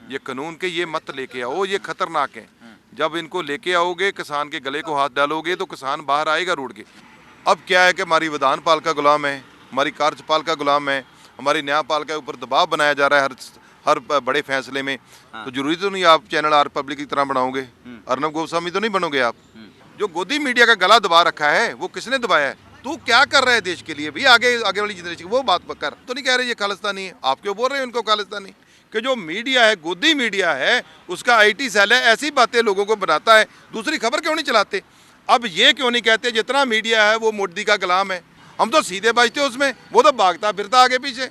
ये कानून के ये मत लेके आओ, ये खतरनाक है। जब इनको लेके आओगे, किसान के गले को हाथ डालोगे तो किसान बाहर आएगा रोड के। अब क्या है कि हमारी विधानपाल का गुलाम है, हमारी कार्यपाल का गुलाम है, हमारी न्यायपाल के ऊपर दबाव बनाया जा रहा है हर बड़े फैसले में। तो जरूरी तो नहीं आप चैनल आर पब्लिक की तरह बनाओगे, अर्नब गोस्वामी तो नहीं बनोगे आप। जो गोदी मीडिया का गला दबा रखा है वो किसने दबाया है? तू क्या कर रहा है देश के लिए भी? आगे वाली जनरेशन वो बात कर। तो नहीं कह रहे ये खालिस्तानी है, आप क्यों बोल रहे हैं उनको खालिस्तानी? कि जो मीडिया है, गोदी मीडिया है, उसका आईटी सेल है, ऐसी बातें लोगों को बनाता है। दूसरी खबर क्यों नहीं चलाते? अब ये क्यों नहीं कहते जितना मीडिया है वो मोदी का गुलाम है? हम तो सीधे बजते उसमें, वो तो भागता फिरता आगे पीछे।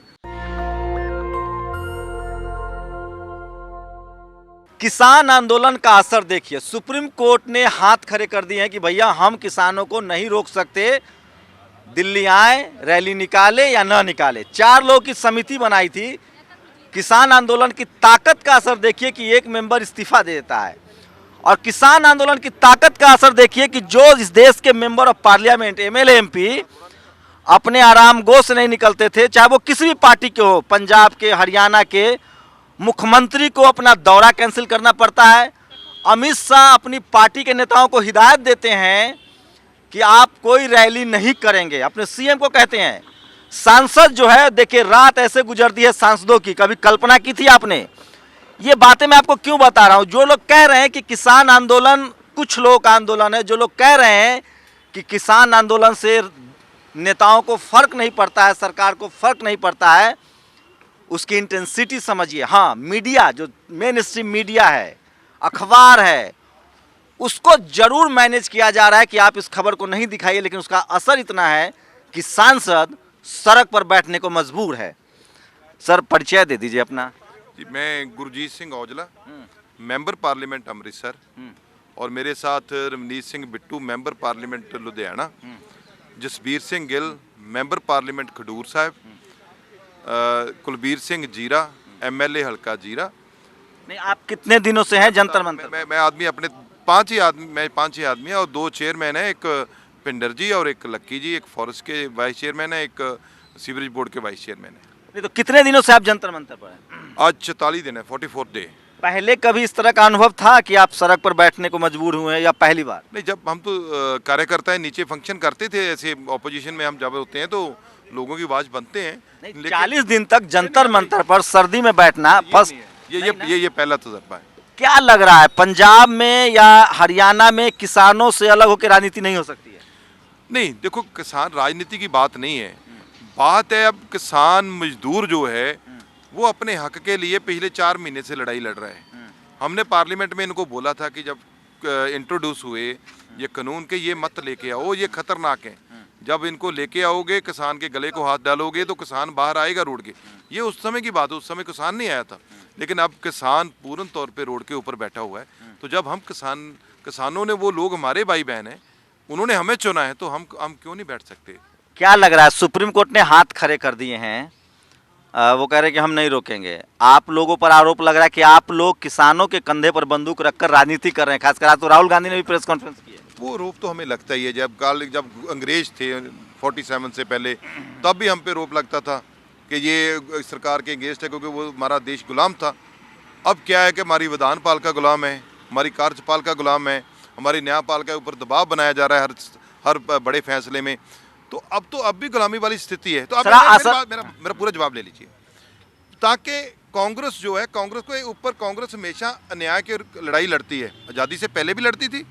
किसान आंदोलन का असर देखिए, सुप्रीम कोर्ट ने हाथ खड़े कर दिए हैं कि भैया हम किसानों को नहीं रोक सकते, दिल्ली आए, रैली निकाले या ना निकाले। 4 लोगों की समिति बनाई थी। किसान आंदोलन की ताकत का असर देखिए कि एक मेंबर इस्तीफा दे देता है। और किसान आंदोलन की ताकत का असर देखिए कि जो इस देश के member of parliament, MLA, MP अपने आराम गो से नहीं निकलते थे, चाहे वो किसी भी पार्टी के हो, पंजाब के, हरियाणा के, मुख्यमंत्री को अपना दौरा कैंसिल करना पड़ता है। अमित शाह अपनी पार्टी के नेताओं को हिदायत देते हैं कि आप कोई रैली नहीं करेंगे, अपने सीएम को कहते हैं। सांसद जो है, देखिए रात ऐसे गुजरती है सांसदों की, कभी कल्पना की थी आपने? ये बातें मैं आपको क्यों बता रहा हूं? जो लोग कह रहे हैं कि किसान आंदोलन कुछ लोग का आंदोलन है, जो लोग कह रहे हैं कि किसान आंदोलन से नेताओं को फर्क नहीं पड़ता है, सरकार को फर्क नहीं पड़ता है, उसकी इंटेंसिटी समझिए। हाँ, मीडिया जो मेन स्ट्रीम मीडिया है, अखबार है, उसको जरूर मैनेज किया जा रहा है कि आप इस खबर को नहीं दिखाइए, लेकिन उसका असर इतना है कि सांसद सड़क पर बैठने को मजबूर है। सर, परिचय दे दीजिए अपना। जी, मैं गुरजीत सिंह औजला, मेंबर पार्लियामेंट अमृतसर, और मेरे साथ Ravneet Singh Bittu, member parliament Ludhiana, Jasbir Singh Gill, member parliament Khadoor साहब, कुलबीर सिंह जीरा, एमएलए हल्का जीरा। नहीं, आप कितने दिनों से हैं जंतर मंतर? मैं आदमी अपने 5 ही आदमी है, और 2 चेयरमैन है, एक पिंडर जी और एक लक्की जी, एक फॉरेस्ट के वाइस चेयरमैन है, एक सीवरेज बोर्ड के वाइस चेयरमैन है। नहीं, तो कितने दिनों से आप जंतर मंतर पर हैं? आज 44 दिन है, 44 डे। पहले कभी इस तरह का अनुभव था कि आप सड़क पर बैठने को मजबूर हुए हैं, या पहली बार? नहीं, जब हम तो कार्यकर्ता है, नीचे फंक्शन करते थे, ऐसे ऑपोजिशन में हम जब होते हैं तो लोगों की आवाज बनते हैं। 40 दिन तक जंतर मंतर पर सर्दी में बैठना फर्स्ट, ये पहला तजुर्बा है। क्या लग रहा है, पंजाब में या हरियाणा में किसानों से अलग होकर राजनीति नहीं हो सकती है? नहीं, देखो, किसान राजनीति की बात नहीं है, बात है अब किसान मजदूर जो है वो अपने हक के लिए पिछले 4 महीने से लड़ाई लड़ रहा है। हमने पार्लियामेंट में इनको बोला था कि जब इंट्रोड्यूस हुए ये कानून के ये मत लेके आओ, ये खतरनाक है। जब इनको लेके आओगे, किसान के गले को हाथ डालोगे तो किसान बाहर आएगा रोड के। ये उस समय की बात है, उस समय किसान नहीं आया था, लेकिन अब किसान पूर्ण तौर पे रोड के ऊपर बैठा हुआ है। तो जब हम किसानों ने, वो लोग हमारे भाई बहन हैं, उन्होंने हमें चुना है, तो हम क्यों नहीं बैठ सकते? क्या लग रहा है, सुप्रीम कोर्ट ने हाथ खड़े कर दिए हैं, वो कह रहे हैं कि हम नहीं रोकेंगे। आप लोगों पर आरोप लग रहा है कि आप लोग किसानों के कंधे पर बंदूक रखकर राजनीति कर रहे हैं। खासकर आज तो राहुल गांधी ने भी प्रेस कॉन्फ्रेंस की है। वो रोप तो हमें लगता ही है, जब अंग्रेज थे 47 से पहले, तब भी हम पे रोप लगता था कि ये सरकार के अगेंस्ट है, क्योंकि वो हमारा देश गुलाम था। अब क्या है कि हमारी विधानपाल का गुलाम है, हमारी कार्यपाल का गुलाम है, हमारी न्यायपाल के ऊपर दबाव बनाया जा रहा है हर बड़े फैसले में। तो अब भी गुलामी वाली स्थिति है। तो अब मेरा पूरा जवाब ले लीजिए, ताकि कांग्रेस जो है, कांग्रेस के ऊपर, कांग्रेस हमेशा अन्याय की लड़ाई लड़ती है। आज़ादी से पहले भी लड़ती थी,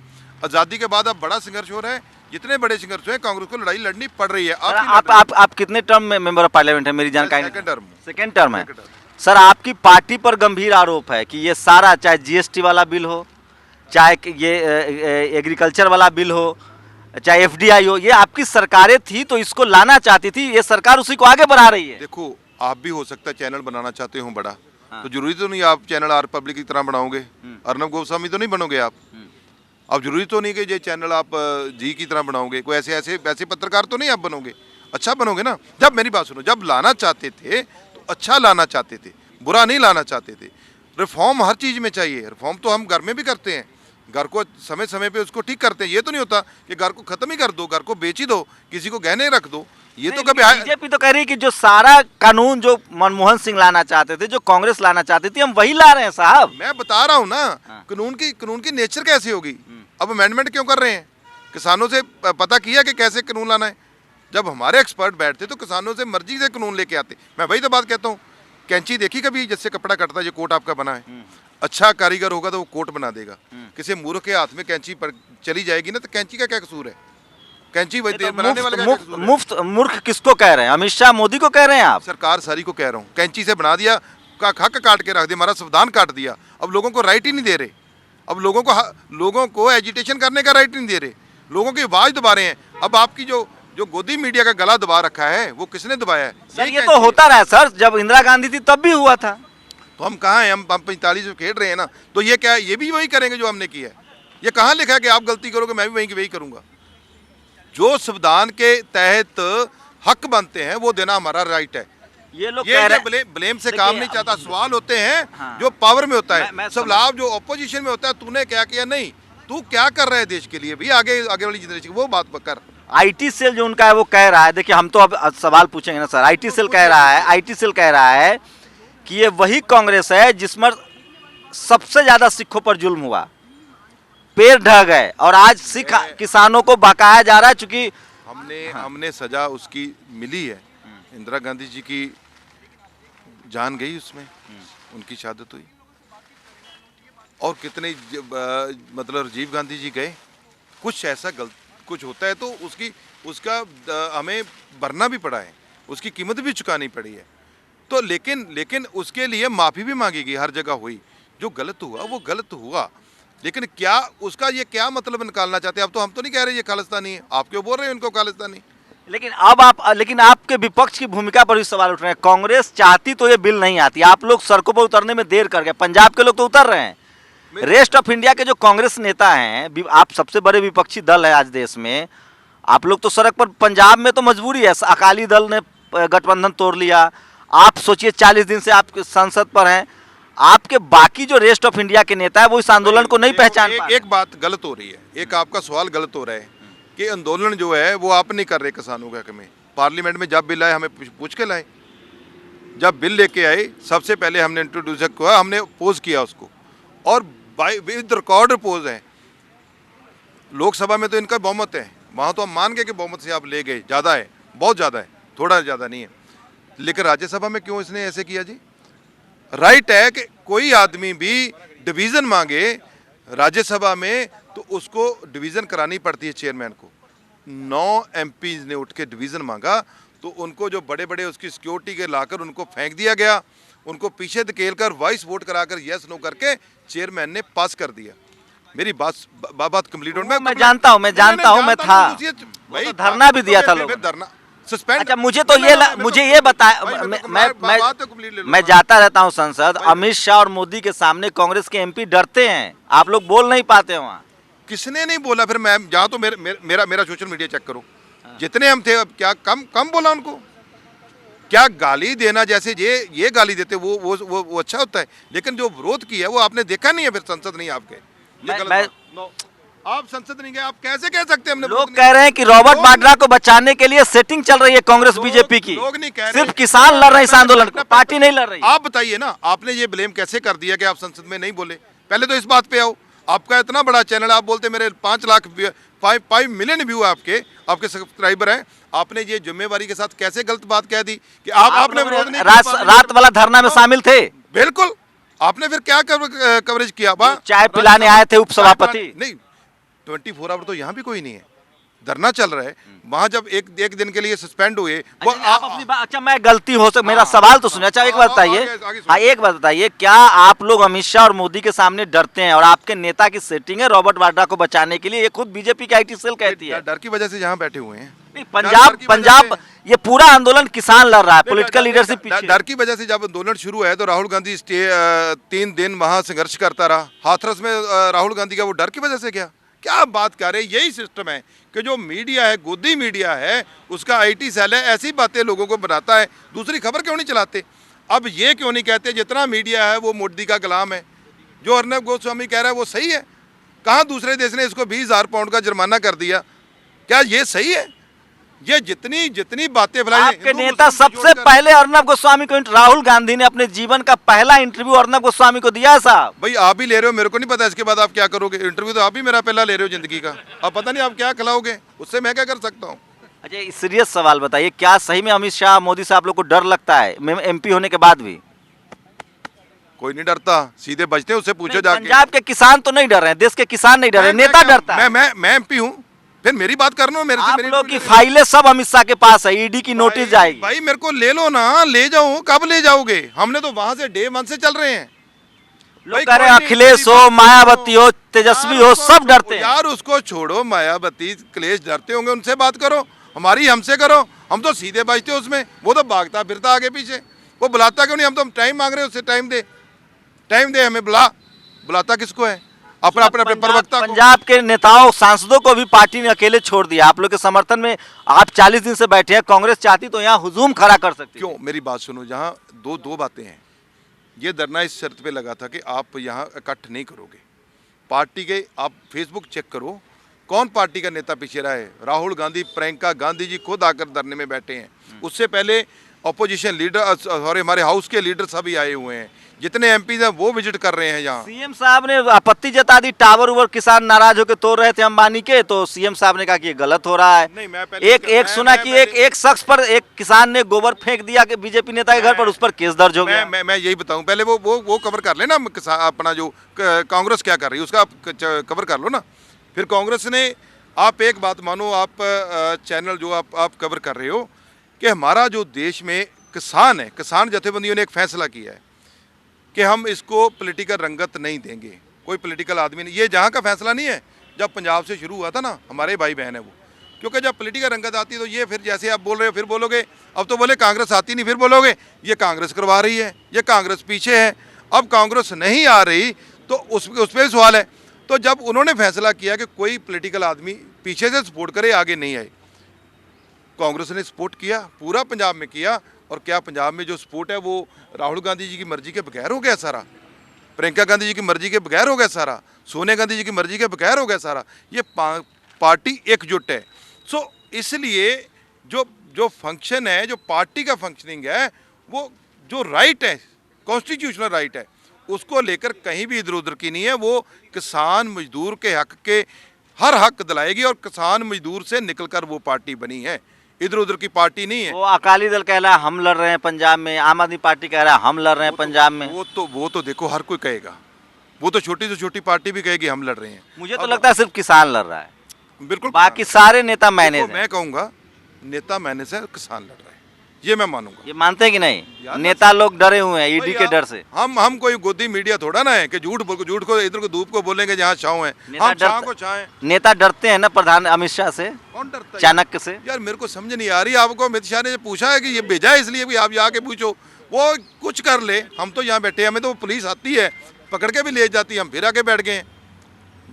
आज़ादी के बाद अब बड़ा संघर्ष हो रहा है। जितने बड़े संघर्ष हैं, कांग्रेस को लड़ाई लड़नी पड़ रही है। आप कितने टर्म में मेंबर ऑफ पार्लियामेंट है? मेरी जानकारी। सेकंड टर्म है। सर, आपकी पार्टी पर गंभीर आरोप है कि ये सारा, चाहे जीएसटी वाला बिल हो, चाहे ये एग्रीकल्चर वाला बिल हो, चाहे एफडीआई हो, ये आपकी सरकारें थी तो इसको लाना चाहती थी, ये सरकार उसी को आगे बढ़ा रही है। देखो, आप भी हो सकता है चैनल बनाना चाहते हो बड़ा, तो जरूरी तो नहीं आप चैनल आर पब्लिक की तरह बनाओगे, अर्नब गोस्वामी तो नहीं बनोगे आप। अब जरूरी तो नहीं कि ये चैनल आप जी की तरह बनाओगे, कोई ऐसे पत्रकार तो नहीं आप बनोगे। अच्छा बनोगे ना। जब, मेरी बात सुनो, जब लाना चाहते थे तो अच्छा लाना चाहते थे, बुरा नहीं लाना चाहते थे। रिफॉर्म हर चीज़ में चाहिए। रिफॉर्म तो हम घर में भी करते हैं, घर को समय समय पे उसको ठीक करते हैं। ये तो नहीं होता कि घर को ख़त्म ही कर दो, घर को बेच ही दो, किसी को गहने रख दो। ये तो कभी बीजेपी तो कह रही है कि जो सारा कानून जो मनमोहन सिंह लाना चाहते थे, जो कांग्रेस लाना चाहती थी, हम वही ला रहे हैं साहब। मैं बता रहा हूँ ना, हाँ। कानून की नेचर कैसी होगी। अब अमेंडमेंट क्यों कर रहे हैं? किसानों से पता किया कि कैसे कानून लाना है। जब हमारे एक्सपर्ट बैठते तो किसानों से मर्जी से कानून लेके आते। मैं वही तो बात कहता हूँ, कैंची देखी कभी जिससे कपड़ा कटता है, ये कोट आपका बना है। अच्छा कारीगर होगा तो वो कोट बना देगा। किसी मूर्ख के हाथ में कैंची पर चली जाएगी ना, तो कैंची का क्या कसूर है? कैंची वही बनाने वाले का क्या कसूर है? मुफ्त मूर्ख किसको कह रहे हैं? अमित शाह मोदी को कह रहे हैं आप? सरकार सारी को कह रहा हूँ, कैंची से बना दिया, का हक काट के रख दिया, हमारा संविधान काट दिया। अब लोगों को राइट ही नहीं दे रहे। अब लोगों को एजिटेशन करने का राइट नहीं दे रहे, लोगों की आवाज़ दबा रहे हैं। अब आपकी जो गोदी मीडिया का गला दबा रखा है, वो किसने दबाया है? सर ये तो होता रहा सर, जब इंदिरा गांधी थी तब भी हुआ था। तो हम कहाँ हैं? हम 45 में खेल रहे हैं ना, तो ये क्या है? ये भी वही करेंगे जो हमने किया है। ये कहाँ लिखा है कि आप गलती करोगे मैं भी वही करूँगा? जो संविधान के तहत हक बनते हैं वो देना हमारा राइट है। ये लोग ये कह रहे ब्लेम से काम नहीं चाहता। सवाल होते हैं हाँ। जो पावर में होता है, मैं सवाल जो ऑपोजिशन में होता है, तूने क्या किया, नहीं तू क्या कर रहा है देश के लिए भी, आगे वाली जनरेशन वो बात कर। आईटी सेल जो उनका है वो कह रहा है, देखिए हम तो अब सवाल पूछेंगे ना सर। आईटी सेल कह रहा है, आईटी सेल कह रहा है कि ये वही कांग्रेस है जिसमें सबसे ज्यादा सिखों पर जुल्म हुआ, पेड़ ढह गए, और आज सिख किसानों को बकाया जा रहा है। चूंकि हमने सजा उसकी मिली है। इंदिरा गांधी जी की जान गई उसमें, उनकी शहादत हुई। और कितने मतलब राजीव गांधी जी गए। कुछ ऐसा कुछ होता है तो उसका हमें भरना भी पड़ा है, उसकी कीमत भी चुकानी पड़ी है। तो लेकिन उसके लिए माफ़ी भी मांगेगी, हर जगह हुई। जो गलत हुआ वो गलत हुआ, लेकिन क्या उसका ये क्या मतलब निकालना चाहते हैं? अब तो हम तो नहीं कह रहे ये खालिस्तानी है, आप क्यों बोल रहे हैं इनको खालिस्तानी? लेकिन आपके विपक्ष की भूमिका पर भी सवाल उठ रहे हैं। कांग्रेस चाहती तो ये बिल नहीं आती, आप लोग सड़कों पर उतरने में देर कर गए। पंजाब के लोग तो उतर रहे हैं। रेस्ट ऑफ इंडिया के जो कांग्रेस नेता हैं, आप सबसे बड़े विपक्षी दल है आज देश में, आप लोग तो सड़क पर, पंजाब में तो मजबूरी है, अकाली दल ने गठबंधन तोड़ लिया। आप सोचिए 40 दिन से आप संसद पर हैं, आपके बाकी जो रेस्ट ऑफ इंडिया के नेता है वो इस आंदोलन को नहीं पहचान पा रहे। एक बात गलत हो रही है, एक आपका सवाल गलत हो रहा है कि आंदोलन जो है वो आप नहीं कर रहे किसानों के हक में। पार्लियामेंट में जब बिल आए हमें पूछ के लाए, जब बिल लेके आए सबसे पहले हमने इंट्रोड्यूस किया, हमने अपोज किया उसको, और विद रिकॉर्ड अपोज है। लोकसभा में तो इनका बहुमत है, वहाँ तो हम मान गए कि बहुमत से आप ले गए, ज़्यादा है, बहुत ज़्यादा है, थोड़ा ज़्यादा नहीं है। लेकिन राज्यसभा में क्यों इसने ऐसे किया जी? राइट है कि कोई आदमी भी डिवीज़न मांगे राज्यसभा में तो उसको डिवीज़न करानी पड़ती है चेयरमैन को। 9 MPs ने उठ के डिवीज़न मांगा तो उनको जो बड़े बड़े उसकी सिक्योरिटी के लाकर उनको फेंक दिया गया, उनको पीछे धकेल कर वॉइस वोट कराकर यस नो करके चेयरमैन ने पास कर दिया। मेरी बात कंप्लीट हो। मैं जानता हूँ, मैं था, भाई धरना भी दिया था लोग। धरना सस्पेंड। अच्छा मुझे ये बताया, मैं जाता रहता हूँ संसद, अमित शाह और मोदी के सामने कांग्रेस के MP डरते हैं, आप लोग बोल नहीं पाते वहाँ। किसने नहीं बोला? फिर मैं जहाँ तो मेरा सोशल मीडिया चेक करो, जितने हम थे, अब क्या कम बोला उनको? क्या गाली देना, जैसे ये गाली देते वो अच्छा होता है, लेकिन जो विरोध किया वो आपने देखा नहीं है। फिर संसद नहीं आप गए, आप संसद नहीं गए, आप कैसे कह सकते हैं? हमने लोग कह रहे हैं कि रॉबर्ट वाड्रा को बचाने के लिए सेटिंग चल रही है कांग्रेस बीजेपी की। लोग नहीं कह रहे, सिर्फ किसान लड़ रहे हैं इस आंदोलन को, पार्टी नहीं लड़ रही। आप बताइए ना, आपने ये ब्लेम कैसे कर दिया कि आप संसद में नहीं बोले? पहले तो इस बात पे आओ। आपका इतना बड़ा चैनल, आप बोलते मेरे 5 मिलियन व्यू आपके सब्सक्राइबर हैं, आपने ये जिम्मेवारी के साथ कैसे गलत बात कह दी कि आपने विरोध नहीं किया? रात वाला धरना में शामिल थे? बिल्कुल। आपने फिर क्या कवरेज किया? चाय पिलाने आए थे उपसभापति? नहीं, 24 आवर तो यहाँ भी कोई नहीं है, धरना चल रहा है। वहाँ जब एक दिन के लिए सस्पेंड हुए वो आप अपनी बात, अच्छा मैं गलती हो सकता, मेरा सवाल तो सुनिए। अच्छा एक बात बताइए, क्या आप लोग अमित शाह और मोदी के सामने डरते हैं? और आपके नेता की सेटिंग है रॉबर्ट वाड्रा को बचाने के लिए, ये खुद बीजेपी की आईटी सेल कहती है। डर की वजह से यहाँ बैठे हुए हैं। नहीं, पंजाब ये पूरा आंदोलन किसान लड़ रहा है, पॉलिटिकल लीडरशिप पीछे। डर की वजह से जब आंदोलन शुरू है तो राहुल गांधी 3 दिन वहाँ संघर्ष करता रहा। हाथरस में राहुल गांधी का वो डर की वजह से क्या बात कर रहे हैं? यही सिस्टम है कि जो मीडिया है, गोदी मीडिया है, उसका आईटी सेल है, ऐसी बातें लोगों को बनाता है। दूसरी खबर क्यों नहीं चलाते? अब ये क्यों नहीं कहते जितना मीडिया है वो मोदी का गुलाम है? जो अर्नब गोस्वामी कह रहा है वो सही है? कहाँ दूसरे देश ने इसको 20,000 पाउंड का जुर्माना कर दिया? क्या ये सही है? ये जितनी जितनी बातें फैलाई, आपके हिंदू नेता मुस्लिम सबसे जोड़कर- पहले अर्नब गोस्वामी को राहुल गांधी ने अपने जीवन का पहला इंटरव्यू अर्नब गोस्वामी को दिया साहब। भाई आप ही ले रहे हो, मेरे को नहीं पता इसके बाद आप क्या करोगे। इंटरव्यू तो आप ही मेरा पहला ले रहे हो जिंदगी का, अब पता नहीं आप क्या खिलाओगे, उससे मैं क्या कर सकता हूँ। अच्छा, सीरियस सवाल बताइए, क्या सही में अमित शाह मोदी से आप लोग को डर लगता है एमपी होने के बाद भी? कोई नहीं डरता, सीधे बचते हैं, उससे पूछो जाके। पंजाब के किसान तो नहीं डर रहे हैं, देश के किसान नहीं डर रहे, नेता डरता है। मैं एमपी हूँ, फिर मेरी बात करना मेरे से। आप मेरी लोग की फाइलें सब अमित शाह के पास है, ईडी की नोटिस जाएगी। भाई मेरे को ले लो ना, ले जाओ, कब ले जाओगे? हमने तो वहां से डे 1 से चल रहे हैं। लोग कह रहे हैं अखिलेश हो, मायावती हो, तेजस्वी हो, सब डरते हैं। यार उसको छोड़ो, मायावती अखिलेश डरते होंगे, उनसे बात करो, हमारी हमसे करो। हम तो सीधे बचते हो उसमें, वो तो भागता फिरता आगे पीछे, वो बुलाता क्यों नहीं? हम तो टाइम मांग रहे हैं उससे, टाइम दे हमें, बुलाता किसको है? अपना अपने प्रवक्ता को। पंजाब के नेताओं सांसदों को भी पार्टी ने अकेले छोड़ दिया। आप लोग के समर्थन में आप 40 दिन से बैठे हैं, कांग्रेस चाहती तो यहाँ हुजूम खड़ा कर सकती। क्यों? मेरी बात सुनो, जहाँ दो बातें हैं। ये धरना इस शर्त पे लगा था कि आप यहाँ इकट्ठ नहीं करोगे। पार्टी के आप फेसबुक चेक करो, कौन पार्टी का नेता पीछे रहा है? राहुल गांधी, प्रियंका गांधी जी खुद आकर धरने में बैठे हैं। उससे पहले अपोजिशन लीडर, सॉरी, हमारे हाउस के लीडर सभी आए हुए हैं, जितने एमपी हैं वो विजिट कर रहे हैं यहाँ। सीएम साहब ने आपत्ति जता दी, टावर उवर किसान नाराज होकर तोड़ रहे थे अंबानी के, तो सीएम साहब ने कहा कि ये गलत हो रहा है। नहीं, मैं पहले एक सुना कि एक शख्स पर, एक किसान ने गोबर फेंक दिया कि बीजेपी नेता के घर पर, उस पर केस दर्ज हो गया। मैं यही बताऊं, पहले वो कवर कर लेना, अपना जो कांग्रेस क्या कर रही है उसका आप कवर कर लो ना। फिर कांग्रेस ने, आप एक बात मानो, आप चैनल जो आप कवर कर रहे हो कि हमारा जो देश में किसान है, किसान जथेबंदियों ने एक फैसला किया है कि हम इसको पॉलिटिकल रंगत नहीं देंगे। कोई पॉलिटिकल आदमी नहीं, ये जहाँ का फैसला नहीं है, जब पंजाब से शुरू हुआ था ना, हमारे भाई बहन है वो। क्योंकि जब पॉलिटिकल रंगत आती है तो ये फिर जैसे आप बोल रहे हो, फिर बोलोगे, अब तो बोले कांग्रेस आती नहीं, फिर बोलोगे ये कांग्रेस करवा रही है, ये कांग्रेस पीछे है। अब कांग्रेस नहीं आ रही तो उस पर सवाल है। तो जब उन्होंने फैसला किया कि कोई पॉलिटिकल आदमी पीछे से सपोर्ट करे, आगे नहीं आए, कांग्रेस ने सपोर्ट किया, पूरा पंजाब में किया। और क्या पंजाब में जो सपोर्ट है वो राहुल गांधी जी की मर्जी के बगैर हो गया सारा? प्रियंका गांधी जी की मर्जी के बगैर हो गया सारा? सोनिया गांधी जी की मर्जी के बगैर हो गया सारा? ये पार्टी एकजुट है। सो इसलिए जो फंक्शन है, जो पार्टी का फंक्शनिंग है, वो जो राइट है, कॉन्स्टिट्यूशनल राइट है, उसको लेकर कहीं भी इधर उधर की नहीं है। वो किसान मजदूर के हक के हर हक दिलाएगी, और किसान मजदूर से निकलकर वो पार्टी बनी है, इधर उधर की पार्टी नहीं है। वो अकाली दल कह रहा है हम लड़ रहे हैं पंजाब में, आम आदमी पार्टी कह रहा है हम लड़ रहे हैं पंजाब में। वो तो देखो हर कोई कहेगा, वो तो छोटी से छोटी पार्टी भी कहेगी हम लड़ रहे हैं। मुझे तो लगता है सिर्फ किसान लड़ रहा है, बिल्कुल, बाकी सारे नेता मैनेज हैं। मैं कहूँगा नेता मैनेज है, किसान लड़ रहे हैं, ये मैं मानूंगा। ये मानते हैं कि नहीं? यार, नेता लोग डरे हुए हैं ईडी के डर से। हम कोई गोदी मीडिया थोड़ा ना है कि झूठ को इधर को धूप को बोलेंगे जहाँ छाँव है, नेता हम छाँव डरता- को छाएं। नेता डरते हैं ना प्रधान अमित शाह से, कौन डरता है? चाणक्य से। यार मेरे को समझ नहीं आ रही, आपको अमित शाह ने पूछा है कि ये भेजा है इसलिए भी आप जाके पूछो, वो कुछ कर ले, हम तो यहाँ बैठे हैं, हमें तो पुलिस आती है पकड़ के भी ले जाती है, हम फिर आके बैठ गए।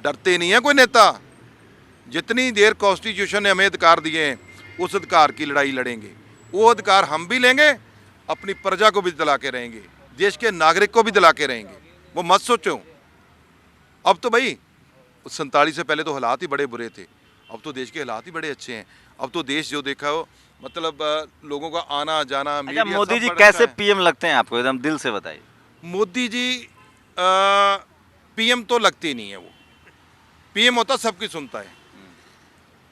डरते नहीं है कोई नेता। जितनी देर कॉन्स्टिट्यूशन ने हमें अधिकार दिए हैं, उस अधिकार की लड़ाई लड़ेंगे। वो अधिकार हम भी लेंगे, अपनी प्रजा को भी दिला के रहेंगे, देश के नागरिक को भी दिला के रहेंगे। वो मत सोचो, अब तो भाई 47 से पहले तो हालात ही बड़े बुरे थे, अब तो देश के हालात ही बड़े अच्छे हैं। अब तो देश जो देखा हो, मतलब लोगों का आना जाना, अच्छा, मीडिया मोदी सब जी बड़ा कैसे अच्छा है। पीएम लगते हैं आपको? एकदम दिल से बताइए। मोदी जी पीएम तो लगते ही नहीं है। वो पीएम होता सबकी सुनता है,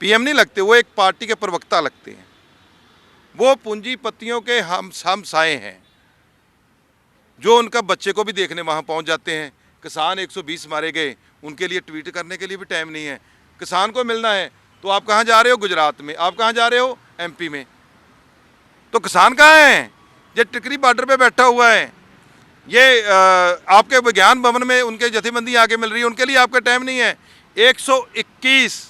पीएम नहीं लगते, वो एक पार्टी के प्रवक्ता लगते हैं। वो पूंजीपतियों के हम साए हैं, जो उनका बच्चे को भी देखने वहाँ पहुँच जाते हैं। किसान 120 मारे गए, उनके लिए ट्वीट करने के लिए भी टाइम नहीं है। किसान को मिलना है तो आप कहाँ जा रहे हो? गुजरात में। आप कहाँ जा रहे हो? एमपी में। तो किसान कहाँ है? ये टिकरी बॉर्डर पे बैठा हुआ है। ये आपके विज्ञान भवन में उनके जथेबंदी आगे मिल रही है, उनके लिए आपका टाइम नहीं है। 121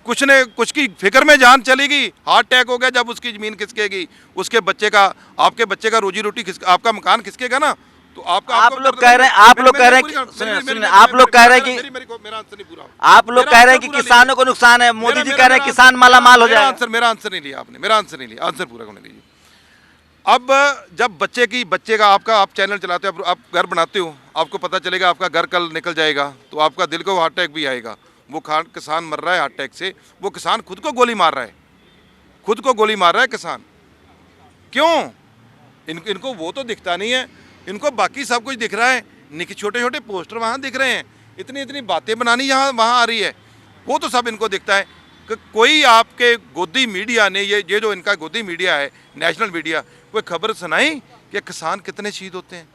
कुछ की फिक्र में जान चलेगी, हार्ट अटैक हो गया, जब उसकी जमीन खिसकेगी, उसके बच्चे का, आपके बच्चे का रोजी रोटी आपका मकान खिसकेगा ना, तो आपका आप लोग कह रहे हैं, आप लोग कह रहे हैं कि सुनिए, आप लोग कह रहे हैं कि मेरा आंसर नहीं पूरा। आप लोग कह रहे हैं कि किसानों को नुकसान है, मोदी जी कह रहे हैं किसान माला माल हो जाए। मेरा आंसर नहीं लिया आपने, मेरा आंसर नहीं लिया, आंसर पूरा होने दीजिए। अब जब बच्चे का आपका, आप चैनल चलाते हो, आप घर बनाते हो, आपको पता चलेगा आपका घर कल निकल जाएगा, तो आपका दिल को हार्ट अटैक भी आएगा। वो किसान मर रहा है हार्ट अटैक से, वो किसान खुद को गोली मार रहा है, खुद को गोली मार रहा है किसान। क्यों? इनको वो तो दिखता नहीं है, इनको बाकी सब कुछ दिख रहा है। छोटे छोटे पोस्टर वहाँ दिख रहे हैं, इतनी इतनी बातें बनानी यहाँ वहाँ आ रही है, वो तो सब इनको दिखता है। कि कोई आपके गोदी मीडिया ने ये जो इनका गोदी मीडिया है, नेशनल मीडिया, कोई खबर सुनाई कि किसान कितने शहीद होते हैं,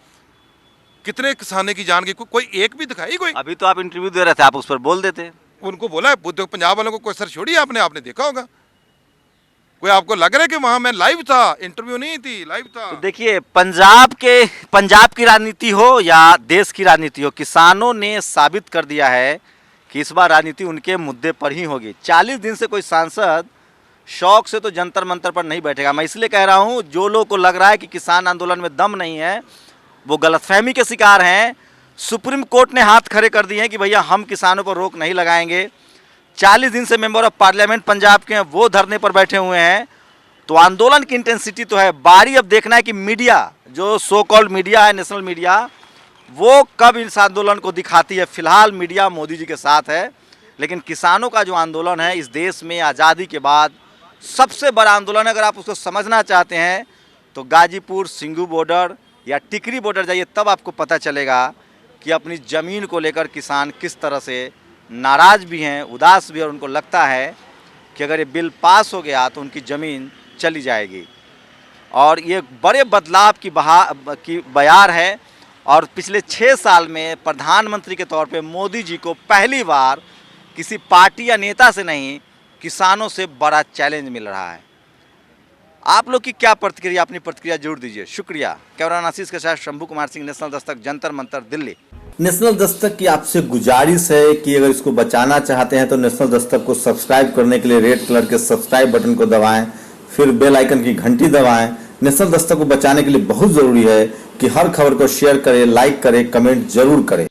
कितने किसानों की जान गई? कोई एक भी दिखाई? कोई अभी तो आप इंटरव्यू दे रहे थे, आप उस पर बोल देते। उनको बोला है पंजाब वालों को कोई सर छोड़िए, आपने देखा होगा। कोई आपको लग रहा है कि वहां मैं लाइव था, इंटरव्यू नहीं थी, लाइव था? तो देखिए, पंजाब की राजनीति हो या देश की राजनीति हो, किसानों ने साबित कर दिया है कि इस बार राजनीति उनके मुद्दे पर ही होगी। 40 दिन से कोई सांसद शौक से तो जंतर मंतर पर नहीं बैठेगा। मैं इसलिए कह रहा हूं, जो लोगों को लग रहा है कि किसान आंदोलन में दम नहीं है, वो गलतफहमी के शिकार हैं। सुप्रीम कोर्ट ने हाथ खड़े कर दिए हैं कि भैया हम किसानों पर रोक नहीं लगाएंगे। 40 दिन से मेंबर ऑफ पार्लियामेंट पंजाब के हैं, वो धरने पर बैठे हुए हैं। तो आंदोलन की इंटेंसिटी तो है, बारी अब देखना है कि मीडिया, जो सो कॉल्ड मीडिया है, नेशनल मीडिया, वो कब इस आंदोलन को दिखाती है। फिलहाल मीडिया मोदी जी के साथ है, लेकिन किसानों का जो आंदोलन है इस देश में आज़ादी के बाद सबसे बड़ा आंदोलन है। अगर आप उसको समझना चाहते हैं तो गाजीपुर सिंघू बॉर्डर या टिकरी बॉर्डर जाइए, तब आपको पता चलेगा कि अपनी ज़मीन को लेकर किसान किस तरह से नाराज़ भी हैं, उदास भी हैं, और उनको लगता है कि अगर ये बिल पास हो गया तो उनकी ज़मीन चली जाएगी। और ये बड़े बदलाव की बयार है। और पिछले 6 साल में प्रधानमंत्री के तौर पे मोदी जी को पहली बार किसी पार्टी या नेता से नहीं, किसानों से बड़ा चैलेंज मिल रहा है। आप लोग की क्या प्रतिक्रिया, अपनी प्रतिक्रिया जरूर दीजिए। शुक्रिया। कैमरा आशीष के साथ शंभू कुमार सिंह, नेशनल दस्तक, जंतर मंतर, दिल्ली। नेशनल दस्तक की आपसे गुजारिश है कि अगर इसको बचाना चाहते हैं तो नेशनल दस्तक को सब्सक्राइब करने के लिए रेड कलर के सब्सक्राइब बटन को दबाएं, फिर बेल आइकन की घंटी दबाएं। नेशनल दस्तक को बचाने के लिए बहुत जरूरी है कि हर खबर को शेयर करें, लाइक करें, कमेंट जरूर करें।